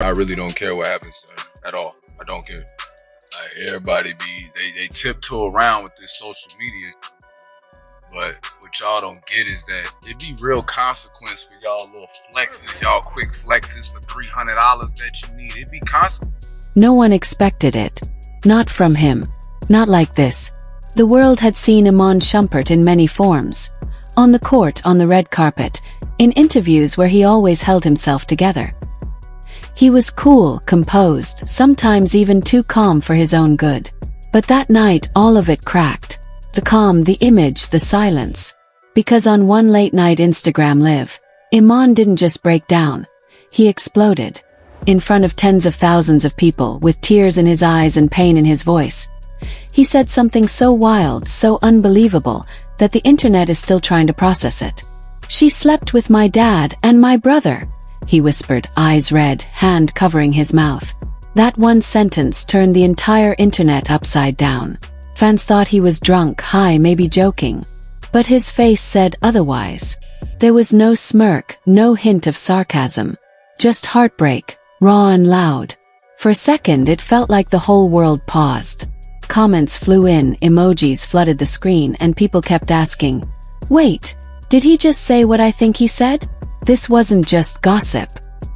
I really don't care what happens to him at all. I don't care. Like everybody they tiptoe around with this social media, but what y'all don't get is that it be real consequence for y'all little flexes, y'all quick flexes for $300 that you need. It be consequence. No one expected it. Not from him. Not like this. The world had seen Iman Shumpert in many forms. On the court, on the red carpet, in interviews where he always held himself together. He was cool, composed, sometimes even too calm for his own good. But that night, all of it cracked. The calm, the image, the silence. Because on one late-night Instagram live, Iman didn't just break down. He exploded. In front of tens of thousands of people, with tears in his eyes and pain in his voice. He said something so wild, so unbelievable, that the internet is still trying to process it. "She slept with my dad and my brother," he whispered, eyes red, hand covering his mouth. That one sentence turned the entire internet upside down. Fans thought he was drunk, high, maybe joking. But his face said otherwise. There was no smirk, no hint of sarcasm. Just heartbreak, raw and loud. For a second it felt like the whole world paused. Comments flew in, emojis flooded the screen, and people kept asking, "Wait, did he just say what I think he said?" This wasn't just gossip.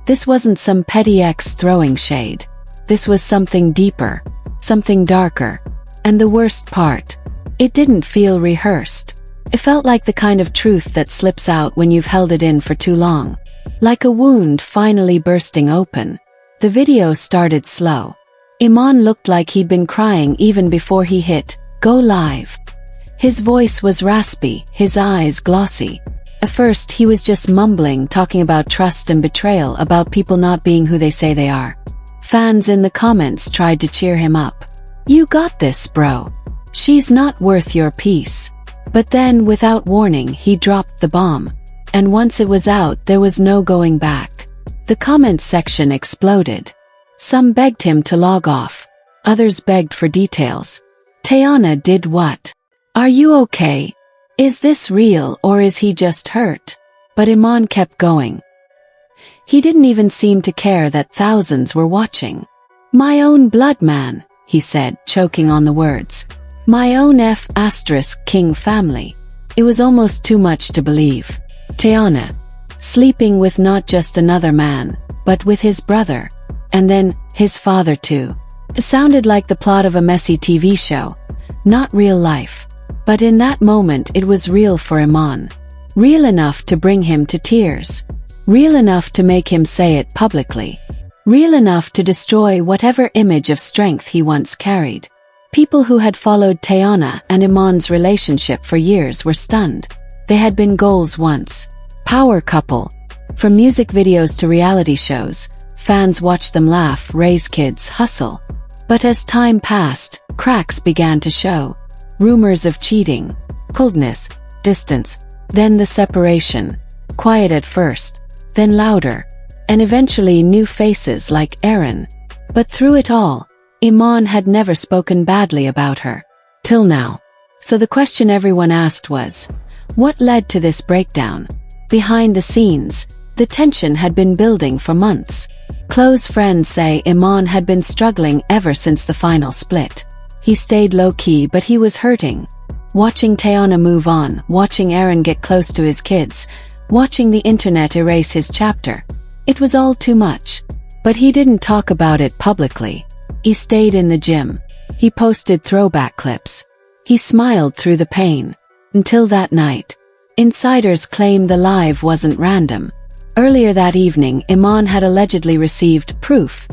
This wasn't some petty ex throwing shade. This was something deeper, something darker. And the worst part, it didn't feel rehearsed. It felt like the kind of truth that slips out when you've held it in for too long. Like a wound finally bursting open. The video started slow. Iman looked like he'd been crying even before he hit go live. His voice was raspy, his eyes glossy. At first he was just mumbling, talking about trust and betrayal, about people not being who they say they are. Fans in the comments tried to cheer him up. "You got this, bro. She's not worth your peace." But then, without warning, he dropped the bomb. And once it was out, there was no going back. The comments section exploded. Some begged him to log off. Others begged for details. Teyana did what? Are you okay? Is this real, or is he just hurt? But Iman kept going. He didn't even seem to care that thousands were watching. "My own blood man," he said, choking on the words. "My own *king family." It was almost too much to believe. Teyana, sleeping with not just another man, but with his brother. And then, his father too. It sounded like the plot of a messy TV show. Not real life. But in that moment it was real for Iman. Real enough to bring him to tears. Real enough to make him say it publicly. Real enough to destroy whatever image of strength he once carried. People who had followed Teyana and Iman's relationship for years were stunned. They had been goals once. Power couple. From music videos to reality shows, fans watched them laugh, raise kids, hustle. But as time passed, cracks began to show. Rumors of cheating, coldness, distance, then the separation. Quiet at first, then louder, and eventually new faces like Aaron. But through it all, Iman had never spoken badly about her. Till now. So the question everyone asked was, what led to this breakdown? Behind the scenes, the tension had been building for months. Close friends say Iman had been struggling ever since the final split. He stayed low-key, but he was hurting. Watching Teyana move on, watching Aaron get close to his kids, watching the internet erase his chapter. It was all too much. But he didn't talk about it publicly. He stayed in the gym. He posted throwback clips. He smiled through the pain. Until that night. Insiders claim the live wasn't random. Earlier that evening, Iman had allegedly received proof.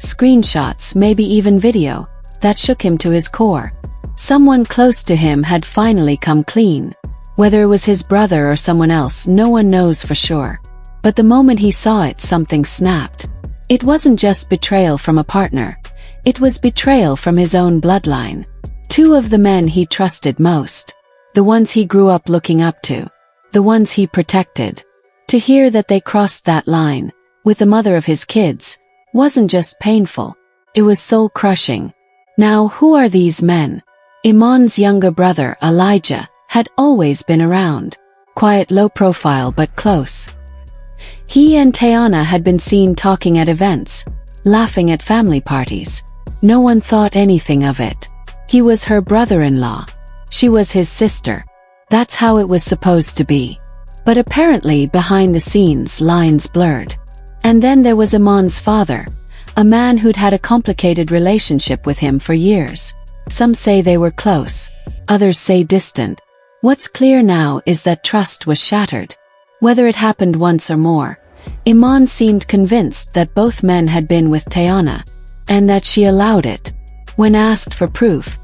Screenshots, maybe even video, that shook him to his core. Someone close to him had finally come clean. Whether it was his brother or someone else, no one knows for sure. But the moment he saw it, something snapped. It wasn't just betrayal from a partner. It was betrayal from his own bloodline. Two of the men he trusted most. The ones he grew up looking up to. The ones he protected. To hear that they crossed that line, with the mother of his kids, wasn't just painful. It was soul-crushing. Now, who are these men? Iman's younger brother, Elijah, had always been around. Quiet, low profile, but close. He and Teyana had been seen talking at events, laughing at family parties. No one thought anything of it. He was her brother-in-law. She was his sister. That's how it was supposed to be. But apparently behind the scenes lines blurred. And then there was Iman's father, a man who'd had a complicated relationship with him for years. Some say they were close, others say distant. What's clear now is that trust was shattered. Whether it happened once or more, Iman seemed convinced that both men had been with Teyana, and that she allowed it. When asked for proof,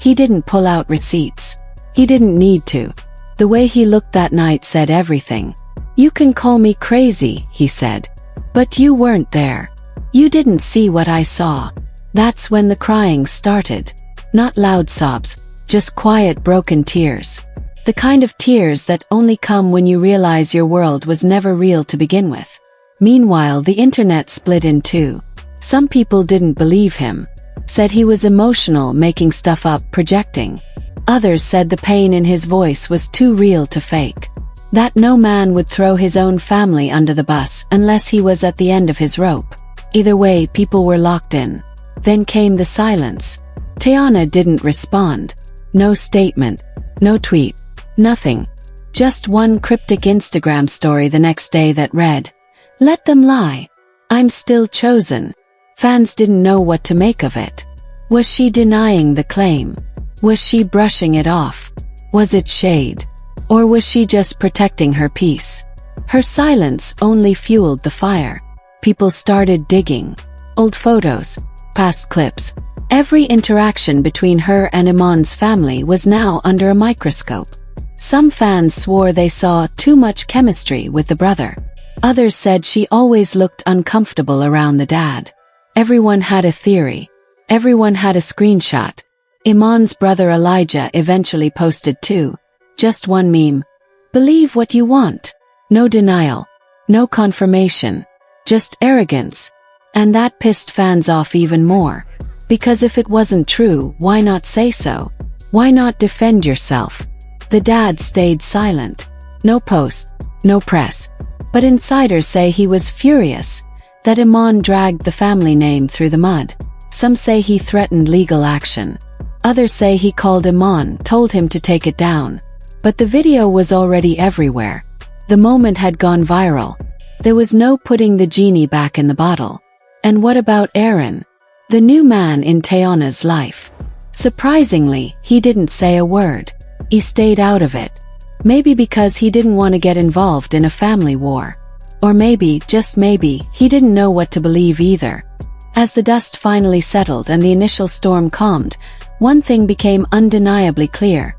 he didn't pull out receipts. He didn't need to. The way he looked that night said everything. "You can call me crazy," he said, "but you weren't there. You didn't see what I saw." That's when the crying started. Not loud sobs, just quiet broken tears. The kind of tears that only come when you realize your world was never real to begin with. Meanwhile, the internet split in two. Some people didn't believe him, said he was emotional, making stuff up, projecting. Others said the pain in his voice was too real to fake. That no man would throw his own family under the bus unless he was at the end of his rope. Either way, people were locked in. Then came the silence. Teyana didn't respond. No statement, no tweet, nothing. Just one cryptic Instagram story the next day that read, "Let them lie. I'm still chosen." Fans didn't know what to make of it. Was she denying the claim? Was she brushing it off? Was it shade? Or was she just protecting her peace? Her silence only fueled the fire. People started digging. Old photos, past clips. Every interaction between her and Iman's family was now under a microscope. Some fans swore they saw too much chemistry with the brother. Others said she always looked uncomfortable around the dad. Everyone had a theory. Everyone had a screenshot. Iman's brother Elijah eventually posted two. Just one meme. "Believe what you want." No denial. No confirmation. Just arrogance. And that pissed fans off even more. Because if it wasn't true, why not say so? Why not defend yourself? The dad stayed silent. No post, no press. But insiders say he was furious that Iman dragged the family name through the mud. Some say he threatened legal action. Others say he called Iman, told him to take it down. But the video was already everywhere. The moment had gone viral. There was no putting the genie back in the bottle. And what about Aaron, the new man in Teyana's life? Surprisingly, he didn't say a word. He stayed out of it. Maybe because he didn't want to get involved in a family war. Or maybe, just maybe, he didn't know what to believe either. As the dust finally settled and the initial storm calmed, one thing became undeniably clear.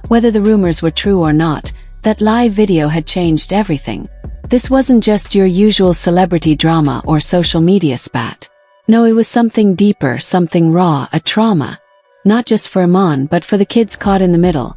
Whether the rumors were true or not, that live video had changed everything. This wasn't just your usual celebrity drama or social media spat. No, it was something deeper, something raw, a trauma. Not just for Iman, but for the kids caught in the middle.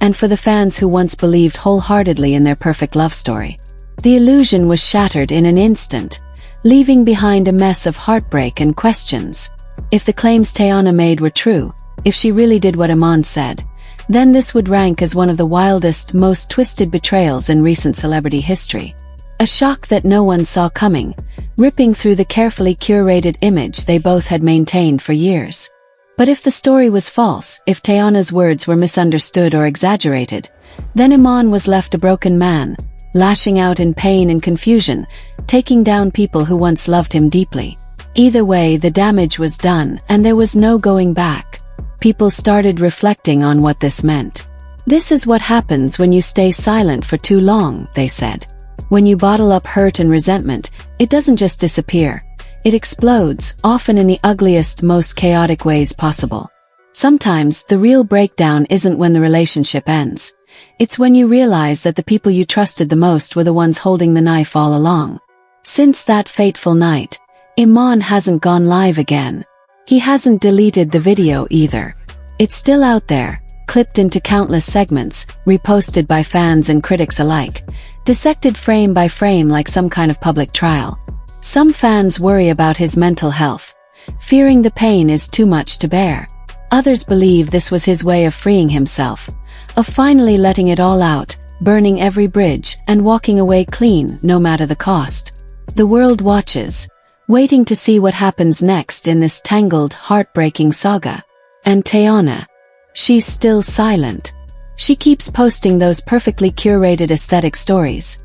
And for the fans who once believed wholeheartedly in their perfect love story. The illusion was shattered in an instant, leaving behind a mess of heartbreak and questions. If the claims Teyana made were true, if she really did what Iman said, then this would rank as one of the wildest, most twisted betrayals in recent celebrity history. A shock that no one saw coming, ripping through the carefully curated image they both had maintained for years. But if the story was false, if Teyana's words were misunderstood or exaggerated, then Iman was left a broken man, lashing out in pain and confusion, taking down people who once loved him deeply. Either way, the damage was done, and there was no going back. People started reflecting on what this meant. This is what happens when you stay silent for too long, they said. When you bottle up hurt and resentment, it doesn't just disappear. It explodes, often in the ugliest, most chaotic ways possible. Sometimes, the real breakdown isn't when the relationship ends. It's when you realize that the people you trusted the most were the ones holding the knife all along. Since that fateful night, Iman hasn't gone live again. He hasn't deleted the video either. It's still out there, clipped into countless segments, reposted by fans and critics alike, dissected frame by frame like some kind of public trial. Some fans worry about his mental health, fearing the pain is too much to bear. Others believe this was his way of freeing himself, of finally letting it all out, burning every bridge and walking away clean no matter the cost. The world watches, waiting to see what happens next in this tangled, heartbreaking saga. And Teyana, she's still silent. She keeps posting those perfectly curated aesthetic stories.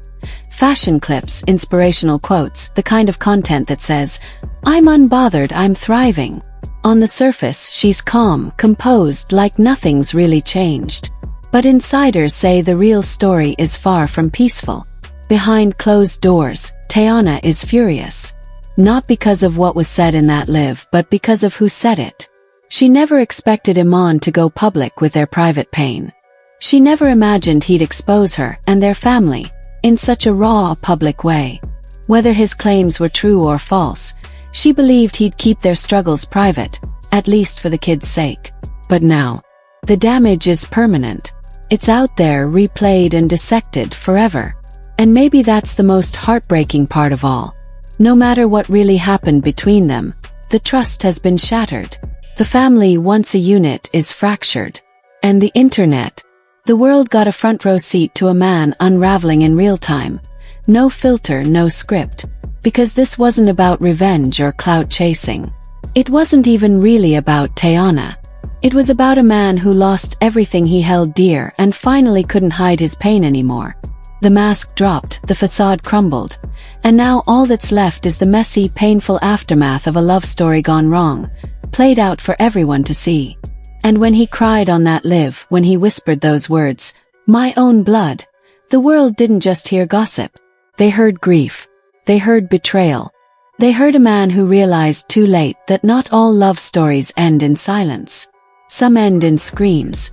Fashion clips, inspirational quotes, the kind of content that says, "I'm unbothered, I'm thriving." On the surface, she's calm, composed, like nothing's really changed. But insiders say the real story is far from peaceful. Behind closed doors, Teyana is furious. Not because of what was said in that live, but because of who said it. She never expected Iman to go public with their private pain. She never imagined he'd expose her and their family in such a raw, public way. Whether his claims were true or false, she believed he'd keep their struggles private, at least for the kids' sake. But now, the damage is permanent. It's out there, replayed and dissected forever. And maybe that's the most heartbreaking part of all. No matter what really happened between them, the trust has been shattered. The family, once a unit, is fractured. And the internet, the world got a front row seat to a man unraveling in real time. No filter, no script. Because this wasn't about revenge or clout chasing. It wasn't even really about Teyana. It was about a man who lost everything he held dear and finally couldn't hide his pain anymore. The mask dropped, the facade crumbled. And now all that's left is the messy, painful aftermath of a love story gone wrong, played out for everyone to see. And when he cried on that live, when he whispered those words, "My own blood," the world didn't just hear gossip. They heard grief. They heard betrayal. They heard a man who realized too late that not all love stories end in silence. Some end in screams.